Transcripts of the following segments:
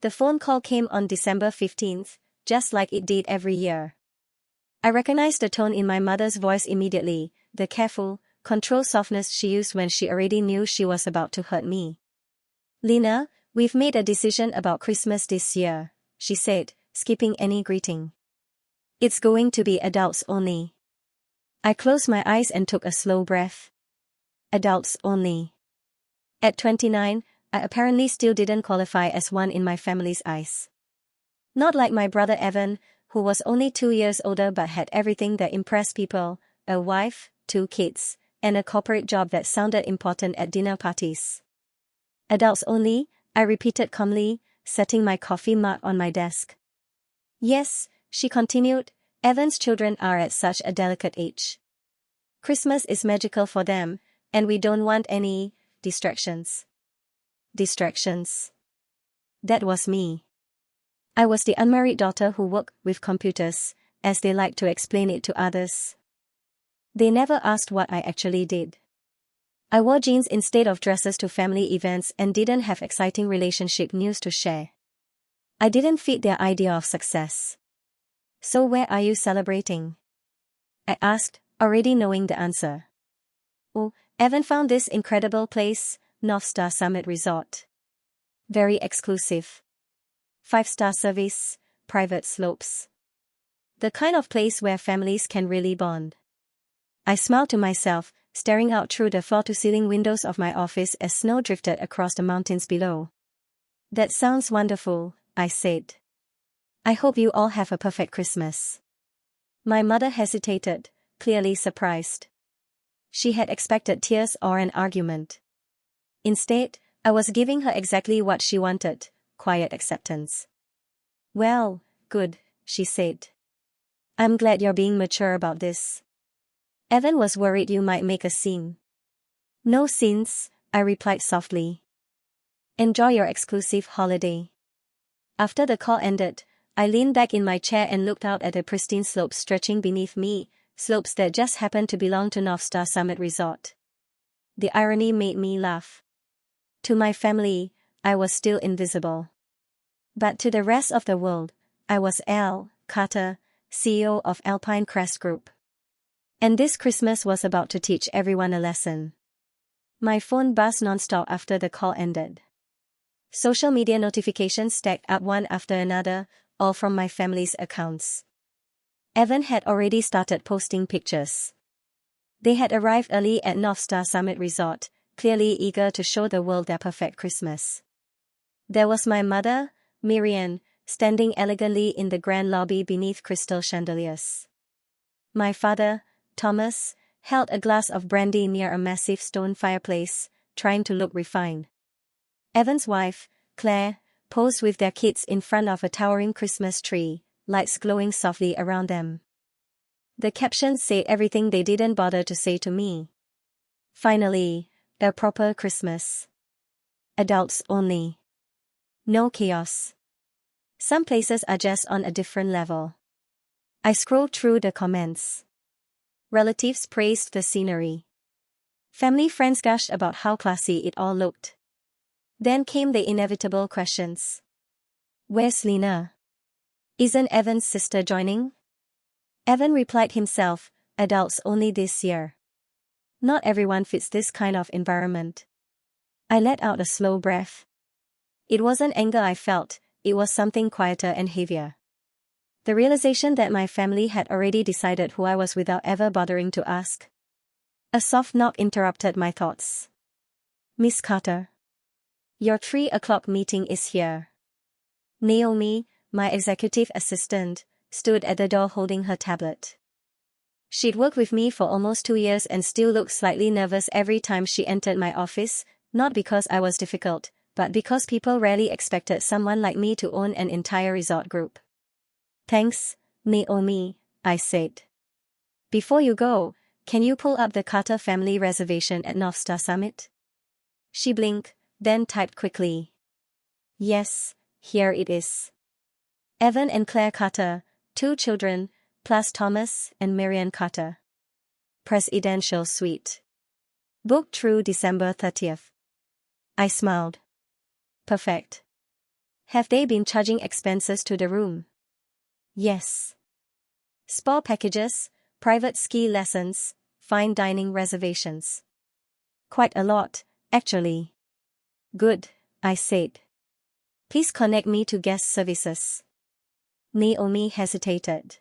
The phone call came on December 15th, just like it did every year. I recognized the tone in my mother's voice immediately, the careful, controlled softness she used when she already knew she was about to hurt me. "Lena, we've made a decision about Christmas this year," she said, skipping any greeting. "It's going to be adults only." I closed my eyes and took a slow breath. Adults only. At 29, I apparently still didn't qualify as one in my family's eyes. Not like my brother Evan, who was only 2 years older but had everything that impressed people: a wife, 2 kids, and a corporate job that sounded important at dinner parties. "Adults only," I repeated calmly, setting my coffee mug on my desk. "Yes," she continued, "Evan's children are at such a delicate age. Christmas is magical for them, and we don't want any distractions." Distractions. That was me. I was the unmarried daughter who worked with computers, as they liked to explain it to others. They never asked what I actually did. I wore jeans instead of dresses to family events and didn't have exciting relationship news to share. I didn't fit their idea of success. "So where are you celebrating?" I asked, already knowing the answer. "Oh, Evan found this incredible place, North Star Summit Resort. Very exclusive. 5-star service, private slopes. The kind of place where families can really bond." I smiled to myself, staring out through the floor-to-ceiling windows of my office as snow drifted across the mountains below. "That sounds wonderful," I said. "I hope you all have a perfect Christmas." My mother hesitated, clearly surprised. She had expected tears or an argument. Instead, I was giving her exactly what she wanted: quiet acceptance. "Well, good," she said. "I'm glad you're being mature about this. Evan was worried you might make a scene." "No scenes," I replied softly. "Enjoy your exclusive holiday." After the call ended, I leaned back in my chair and looked out at the pristine slopes stretching beneath me, slopes that just happened to belong to North Star Summit Resort. The irony made me laugh. To my family, I was still invisible. But to the rest of the world, I was Al Carter, CEO of Alpine Crest Group. And this Christmas was about to teach everyone a lesson. My phone buzzed nonstop after the call ended. Social media notifications stacked up one after another, all from my family's accounts. Evan had already started posting pictures. They had arrived early at North Star Summit Resort, clearly eager to show the world their perfect Christmas. There was my mother, Miriam, standing elegantly in the grand lobby beneath crystal chandeliers. My father, Thomas, held a glass of brandy near a massive stone fireplace, trying to look refined. Evan's wife, Claire, posed with their kids in front of a towering Christmas tree, lights glowing softly around them. The captions say everything they didn't bother to say to me. Finally, a proper Christmas. Adults only. No chaos. Some places are just on a different level. I scrolled through the comments. Relatives praised the scenery. Family friends gushed about how classy it all looked. Then came the inevitable questions. "Where's Lena? Isn't Evan's sister joining?" Evan replied himself, "Adults only this year. Not everyone fits this kind of environment." I let out a slow breath. It wasn't anger I felt, it was something quieter and heavier. The realization that my family had already decided who I was without ever bothering to ask. A soft knock interrupted my thoughts. "Miss Carter. Your 3 o'clock meeting is here." Naomi, my executive assistant, stood at the door holding her tablet. She'd worked with me for almost 2 years and still looked slightly nervous every time she entered my office, not because I was difficult, but because people rarely expected someone like me to own an entire resort group. "Thanks, Naomi," I said. "Before you go, can you pull up the Carter family reservation at North Star Summit?" She blinked, then typed quickly. "Yes, here it is. Evan and Claire Carter, 2 children, plus Thomas and Marian Carter. Presidential suite. Booked through December 30th. I smiled. Perfect. Have they been charging expenses to the room? Yes. Spa packages, private ski lessons, fine dining reservations. Quite a lot, actually. Good, I said. Please connect me to guest services. Naomi hesitated.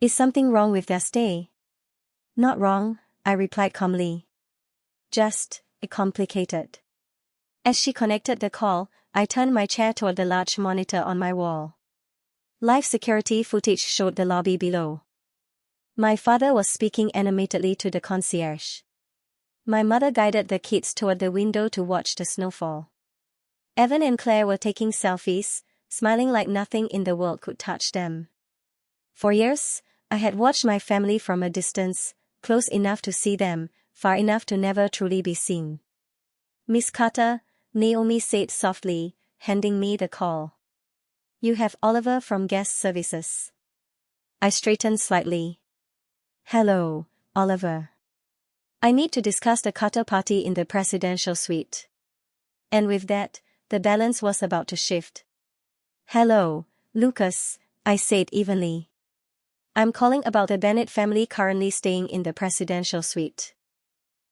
Is something wrong with their stay? Not wrong, I replied calmly. Just, complicated. As she connected the call, I turned my chair toward the large monitor on my wall. Live security footage showed the lobby below. My father was speaking animatedly to the concierge. My mother guided the kids toward the window to watch the snowfall. Evan and Claire were taking selfies, smiling like nothing in the world could touch them. For years, I had watched my family from a distance, close enough to see them, far enough to never truly be seen. Miss Carter, Naomi said softly, handing me the call. You have Oliver from guest services. I straightened slightly. Hello, Oliver. I need to discuss the Carter party in the presidential suite. And with that, the balance was about to shift. Hello, Lucas, I said evenly. I'm calling about the Bennett family currently staying in the presidential suite.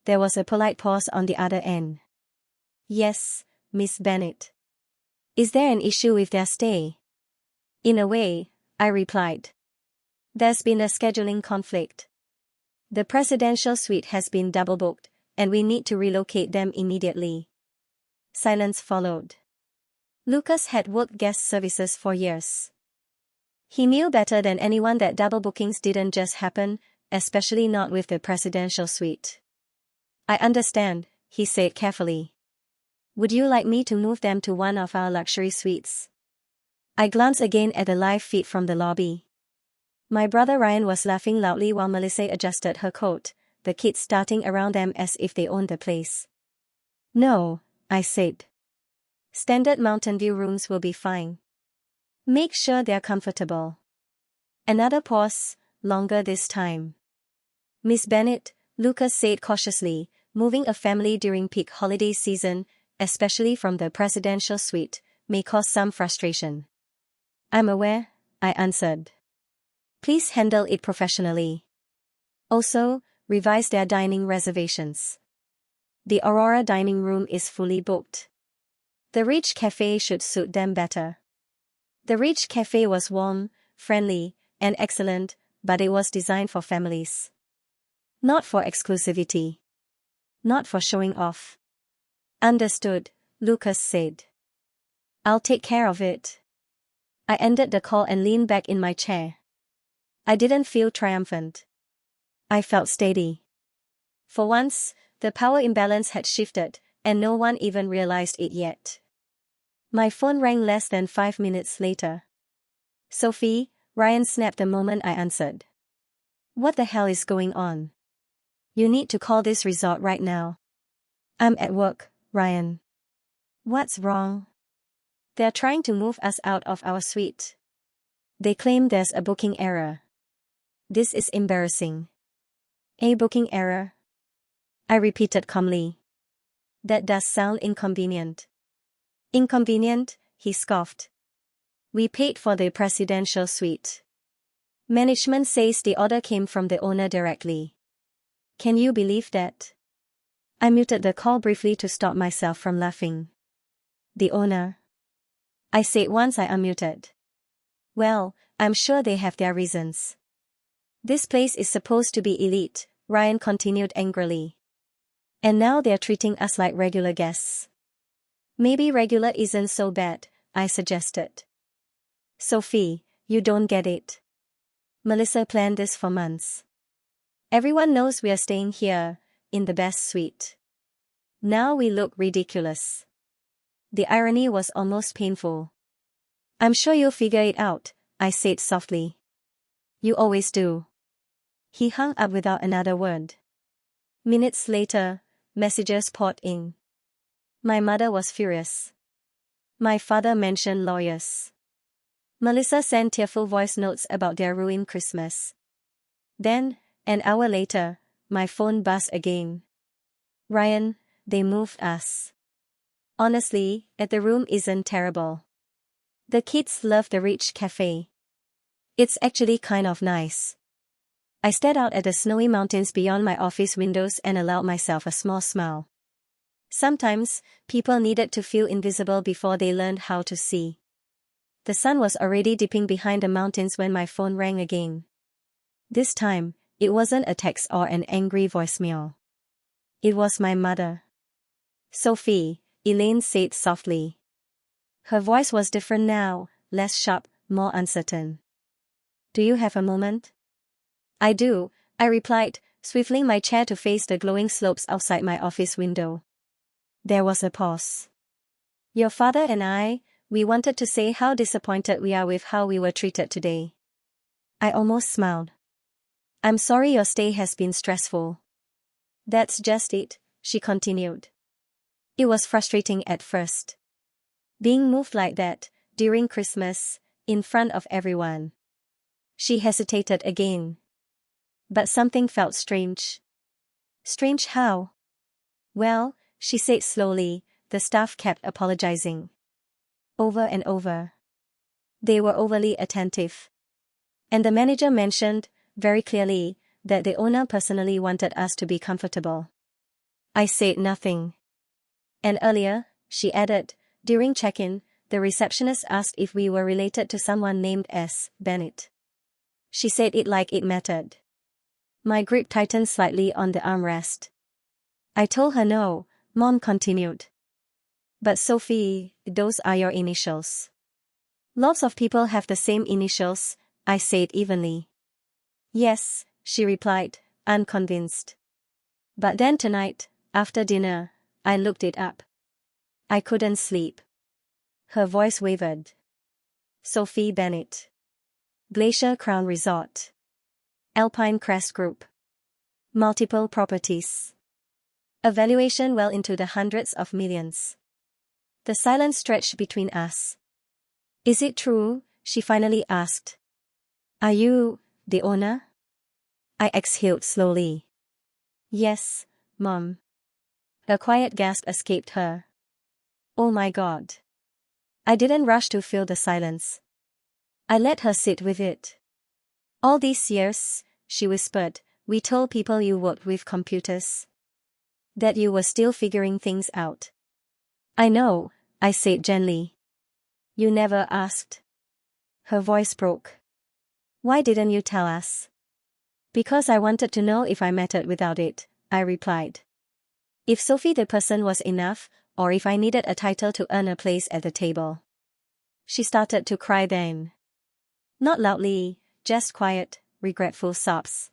There was a polite pause on the other end. Yes, Miss Bennett. Is there an issue with their stay? In a way, I replied. There's been a scheduling conflict. The presidential suite has been double booked, and we need to relocate them immediately. Silence followed. Lucas had worked guest services for years. He knew better than anyone that double bookings didn't just happen, especially not with the presidential suite. I understand, he said carefully. Would you like me to move them to one of our luxury suites? I glanced again at the live feed from the lobby. My brother Ryan was laughing loudly while Melissa adjusted her coat, the kids darting around them as if they owned the place. No, I said. Standard Mountain View rooms will be fine. Make sure they're comfortable. Another pause, longer this time. Miss Bennett, Lucas said cautiously, moving a family during peak holiday season, especially from the presidential suite, may cause some frustration. I'm aware, I answered. Please handle it professionally. Also, revise their dining reservations. The Aurora dining room is fully booked. The Ridge Cafe should suit them better. The Ridge Cafe was warm, friendly, and excellent, but it was designed for families. Not for exclusivity. Not for showing off. Understood, Lucas said. I'll take care of it. I ended the call and leaned back in my chair. I didn't feel triumphant. I felt steady. For once, the power imbalance had shifted, and no one even realized it yet. My phone rang less than 5 minutes later. Sophie, Ryan snapped the moment I answered. What the hell is going on? You need to call this resort right now. I'm at work, Ryan. What's wrong? They're trying to move us out of our suite. They claim there's a booking error. This is embarrassing. A booking error? I repeated calmly. That does sound inconvenient. Inconvenient, he scoffed. We paid for the presidential suite. Management says the order came from the owner directly. Can you believe that? I muted the call briefly to stop myself from laughing. The owner? I said once I unmuted. Well, I'm sure they have their reasons. This place is supposed to be elite, Ryan continued angrily. And now they're treating us like regular guests. Maybe regular isn't so bad, I suggested. Sophie, you don't get it. Melissa planned this for months. Everyone knows we're staying here, in the best suite. Now we look ridiculous. The irony was almost painful. I'm sure you'll figure it out, I said softly. You always do. He hung up without another word. Minutes later, messages poured in. My mother was furious. My father mentioned lawyers. Melissa sent tearful voice notes about their ruined Christmas. Then, an hour later, my phone buzzed again. Ryan, they moved us. Honestly, the room isn't terrible. The kids love the rich cafe. It's actually kind of nice. I stared out at the snowy mountains beyond my office windows and allowed myself a small smile. Sometimes, people needed to feel invisible before they learned how to see. The sun was already dipping behind the mountains when my phone rang again. This time, it wasn't a text or an angry voicemail. It was my mother. "Sophie," Elaine said softly. Her voice was different now, less sharp, more uncertain. "Do you have a moment?" "I do," I replied, swiveling my chair to face the glowing slopes outside my office window. There was a pause. "Your father and I, we wanted to say how disappointed we are with how we were treated today." I almost smiled. "I'm sorry your stay has been stressful." "That's just it," she continued. "It was frustrating at first. Being moved like that, during Christmas, in front of everyone." She hesitated again. "But something felt strange." "Strange how?" "Well," she said slowly, "the staff kept apologizing. Over and over. They were overly attentive. And the manager mentioned, very clearly, that the owner personally wanted us to be comfortable." I said nothing. "And earlier," she added, "during check-in, the receptionist asked if we were related to someone named S. Bennett." She said it like it mattered. My grip tightened slightly on the armrest. "I told her no," Mom continued. "But Sophie, those are your initials." "Lots of people have the same initials," I said evenly. "Yes," she replied, unconvinced. "But then tonight, after dinner, I looked it up. I couldn't sleep." Her voice wavered. "Sophie Bennett. Glacier Crown Resort. Alpine Crest Group. Multiple properties. A valuation well into the hundreds of millions." The silence stretched between us. "Is it true?" she finally asked. "Are you the owner?" I exhaled slowly. "Yes, Mom." A quiet gasp escaped her. "Oh my God." I didn't rush to fill the silence. I let her sit with it. "All these years," she whispered, "we told people you worked with computers. That you were still figuring things out." "I know," I said gently. "You never asked." Her voice broke. "Why didn't you tell us?" "Because I wanted to know if I mattered without it," I replied. "If Sophie the person was enough, or if I needed a title to earn a place at the table." She started to cry then. Not loudly, just quiet, regretful sobs.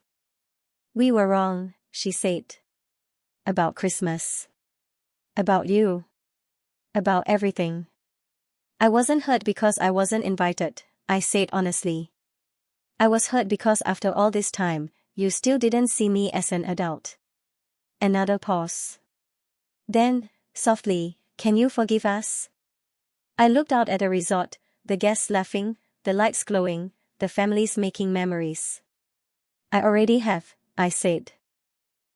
"We were wrong," she said. "About Christmas. About you. About everything." "I wasn't hurt because I wasn't invited," I said honestly. "I was hurt because after all this time, you still didn't see me as an adult." Another pause. Then, softly, "Can you forgive us?" I looked out at the resort, the guests laughing, the lights glowing, the families making memories. "I already have," I said.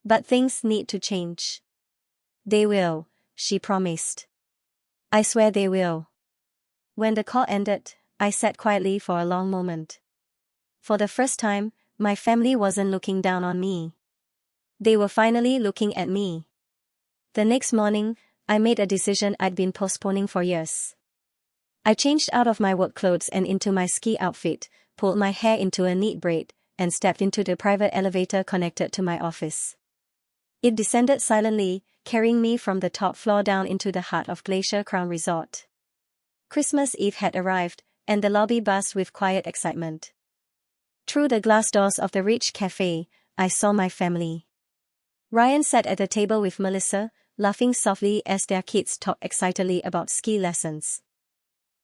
"But things need to change." "They will," she promised. "I swear they will." When the call ended, I sat quietly for a long moment. For the first time, my family wasn't looking down on me. They were finally looking at me. The next morning, I made a decision I'd been postponing for years. I changed out of my work clothes and into my ski outfit, pulled my hair into a neat braid, and stepped into the private elevator connected to my office. It descended silently, carrying me from the top floor down into the heart of Glacier Crown Resort. Christmas Eve had arrived, and the lobby buzzed with quiet excitement. Through the glass doors of the rich cafe, I saw my family. Ryan sat at the table with Melissa, laughing softly as their kids talked excitedly about ski lessons.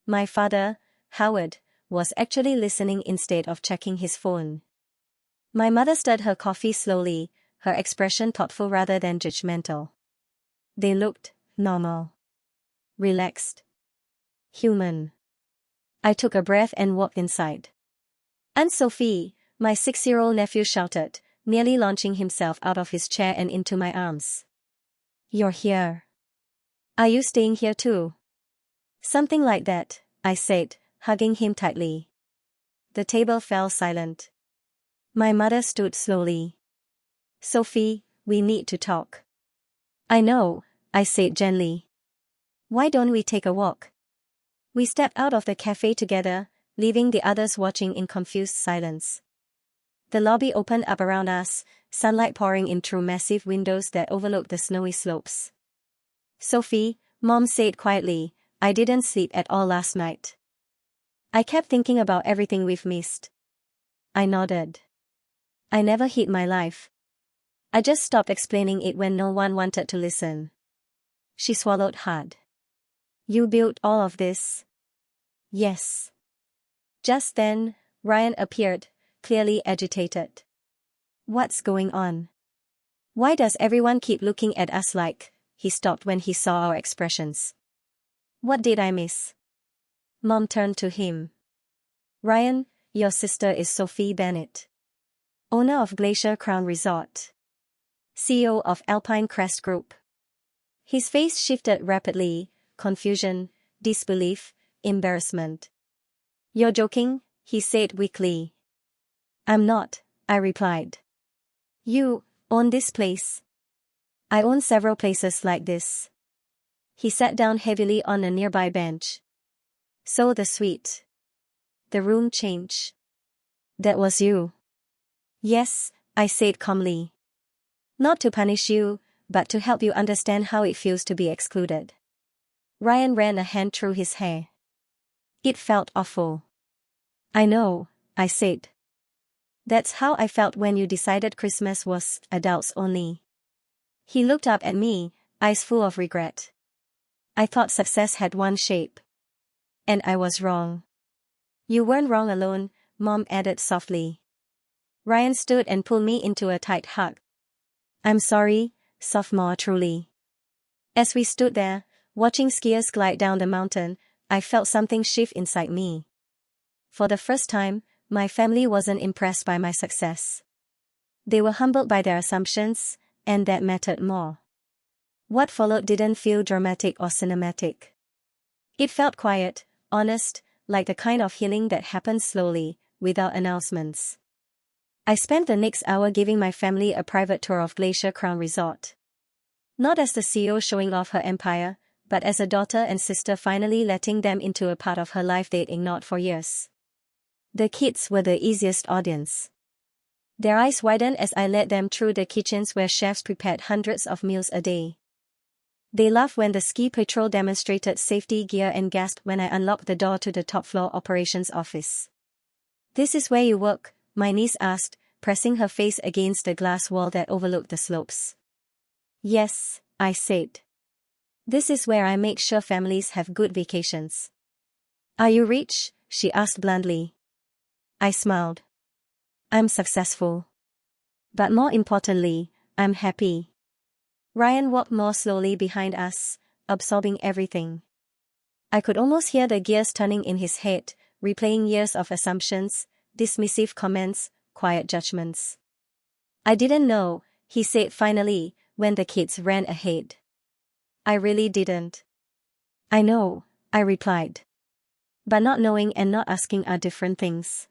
My father, Howard, was actually listening instead of checking his phone. My mother stirred her coffee slowly, her expression thoughtful rather than judgmental. They looked normal. Relaxed. Human. I took a breath and walked inside. "Aunt Sophie," my 6-year-old nephew shouted, nearly launching himself out of his chair and into my arms. "You're here. Are you staying here too?" "Something like that," I said, hugging him tightly. The table fell silent. My mother stood slowly. Sophie, we need to talk. I know, I said gently. Why don't we take a walk? We stepped out of the cafe together, leaving the others watching in confused silence. The lobby opened up around us, sunlight pouring in through massive windows that overlooked the snowy slopes. Sophie, Mom said quietly, I didn't sleep at all last night. I kept thinking about everything we've missed. I nodded. I never hid my life. I just stopped explaining it when no one wanted to listen. She swallowed hard. You built all of this? Yes. Just then, Ryan appeared, clearly agitated. What's going on? Why does everyone keep looking at us like? He stopped when he saw our expressions. What did I miss? Mom turned to him. Ryan, your sister is Sophie Bennett, owner of Glacier Crown Resort, CEO of Alpine Crest Group. His face shifted rapidly, confusion, disbelief, embarrassment. You're joking, he said weakly. I'm not, I replied. You own this place. I own several places like this. He sat down heavily on a nearby bench. So the suite. The room changed. That was you. Yes, I said calmly. Not to punish you, but to help you understand how it feels to be excluded. Ryan ran a hand through his hair. It felt awful. I know, I said. That's how I felt when you decided Christmas was adults only. He looked up at me, eyes full of regret. I thought success had one shape. And I was wrong. You weren't wrong alone, Mom added softly. Ryan stood and pulled me into a tight hug. I'm sorry, sophomore truly. As we stood there, watching skiers glide down the mountain, I felt something shift inside me. For the first time, my family wasn't impressed by my success. They were humbled by their assumptions, and that mattered more. What followed didn't feel dramatic or cinematic. It felt quiet, honest, like the kind of healing that happens slowly, without announcements. I spent the next hour giving my family a private tour of Glacier Crown Resort. Not as the CEO showing off her empire, but as a daughter and sister finally letting them into a part of her life they'd ignored for years. The kids were the easiest audience. Their eyes widened as I led them through the kitchens where chefs prepared hundreds of meals a day. They laughed when the ski patrol demonstrated safety gear and gasped when I unlocked the door to the top-floor operations office. This is where you work, my niece asked, pressing her face against the glass wall that overlooked the slopes. Yes, I said. This is where I make sure families have good vacations. Are you rich? She asked bluntly. I smiled. I'm successful. But more importantly, I'm happy. Ryan walked more slowly behind us, absorbing everything. I could almost hear the gears turning in his head, replaying years of assumptions, dismissive comments, quiet judgments. I didn't know, he said finally, when the kids ran ahead. I really didn't. I know, I replied. But not knowing and not asking are different things.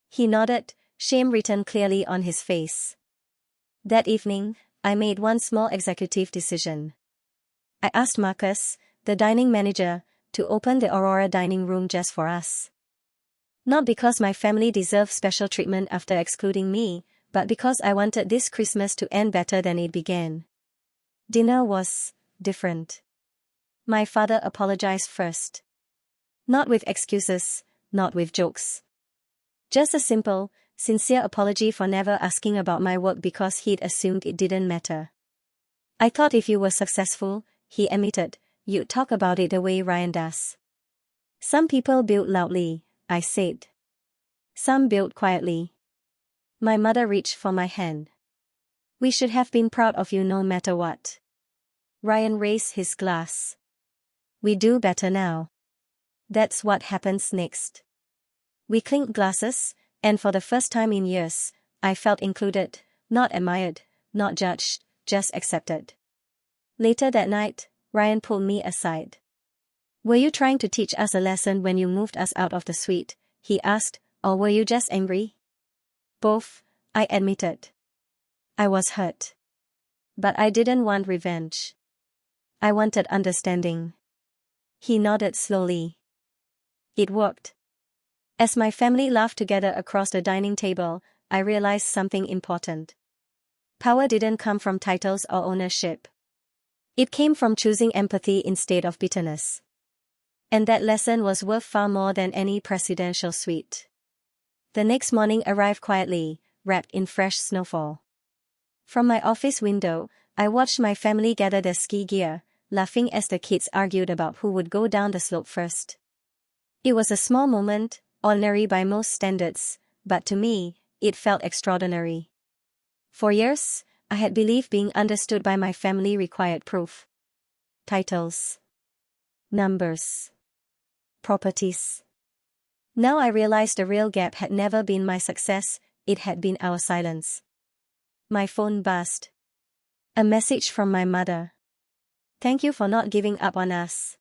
He nodded, shame written clearly on his face. That evening, I made one small executive decision. I asked Marcus, the dining manager, to open the Aurora dining room just for us. Not because my family deserved special treatment after excluding me, but because I wanted this Christmas to end better than it began. Dinner was different. My father apologized first. Not with excuses, not with jokes. Just a simple, sincere apology for never asking about my work because he'd assumed it didn't matter. I thought if you were successful, he admitted, you'd talk about it the way Ryan does. Some people build loudly, I said. Some build quietly. My mother reached for my hand. We should have been proud of you no matter what. Ryan raised his glass. We do better now. That's what happens next. We clinked glasses, and for the first time in years, I felt included, not admired, not judged, just accepted. Later that night, Ryan pulled me aside. Were you trying to teach us a lesson when you moved us out of the suite? He asked, or were you just angry? Both, I admitted. I was hurt. But I didn't want revenge. I wanted understanding. He nodded slowly. It worked. As my family laughed together across the dining table, I realized something important. Power didn't come from titles or ownership. It came from choosing empathy instead of bitterness. And that lesson was worth far more than any presidential suite. The next morning arrived quietly, wrapped in fresh snowfall. From my office window, I watched my family gather their ski gear, laughing as the kids argued about who would go down the slope first. It was a small moment, ordinary by most standards, but to me, it felt extraordinary. For years, I had believed being understood by my family required proof. Titles. Numbers. Properties. Now I realized the real gap had never been my success, it had been our silence. My phone buzzed. A message from my mother. Thank you for not giving up on us.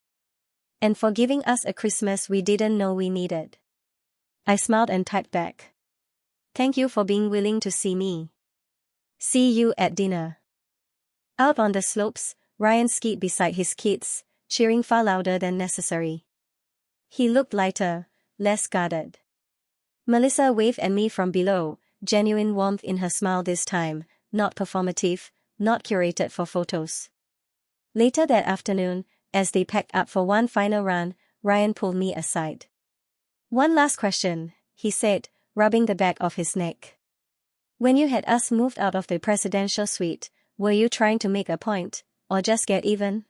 And for giving us a Christmas we didn't know we needed. I smiled and typed back. Thank you for being willing to see me. See you at dinner. Out on the slopes, Ryan skied beside his kids, cheering far louder than necessary. He looked lighter, less guarded. Melissa waved at me from below, genuine warmth in her smile this time, not performative, not curated for photos. Later that afternoon, as they packed up for one final run, Ryan pulled me aside. One last question, he said, rubbing the back of his neck. When you had us moved out of the presidential suite, were you trying to make a point, or just get even?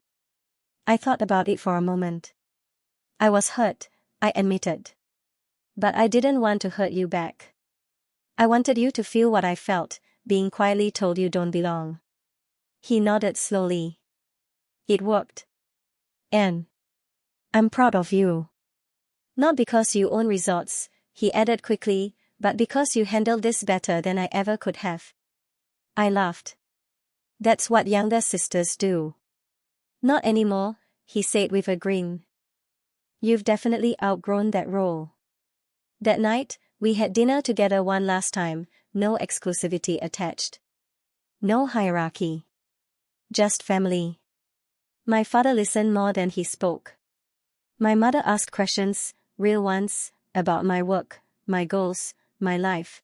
I thought about it for a moment. I was hurt, I admitted. But I didn't want to hurt you back. I wanted you to feel what I felt, being quietly told you don't belong. He nodded slowly. It worked. And I'm proud of you. Not because you own resorts, he added quickly, but because you handled this better than I ever could have. I laughed. That's what younger sisters do. Not anymore, he said with a grin. You've definitely outgrown that role. That night, we had dinner together one last time, no exclusivity attached. No hierarchy. Just family. My father listened more than he spoke. My mother asked questions, real ones, about my work, my goals, my life.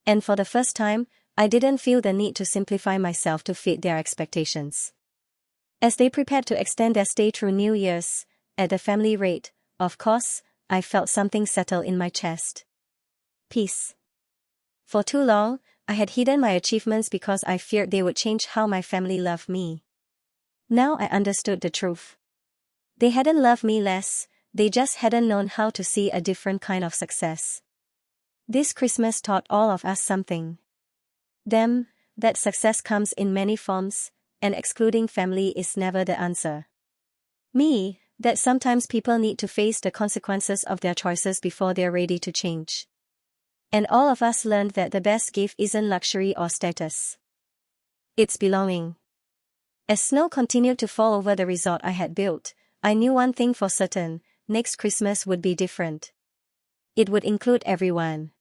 And for the first time, I didn't feel the need to simplify myself to fit their expectations. As they prepared to extend their stay through New Year's, at the family rate, of course, I felt something settle in my chest. Peace. For too long, I had hidden my achievements because I feared they would change how my family loved me. Now I understood the truth. They hadn't loved me less, they just hadn't known how to see a different kind of success. This Christmas taught all of us something. Them, that success comes in many forms, and excluding family is never the answer. Me, that sometimes people need to face the consequences of their choices before they're ready to change. And all of us learned that the best gift isn't luxury or status. It's belonging. As snow continued to fall over the resort I had built, I knew one thing for certain, next Christmas would be different. It would include everyone.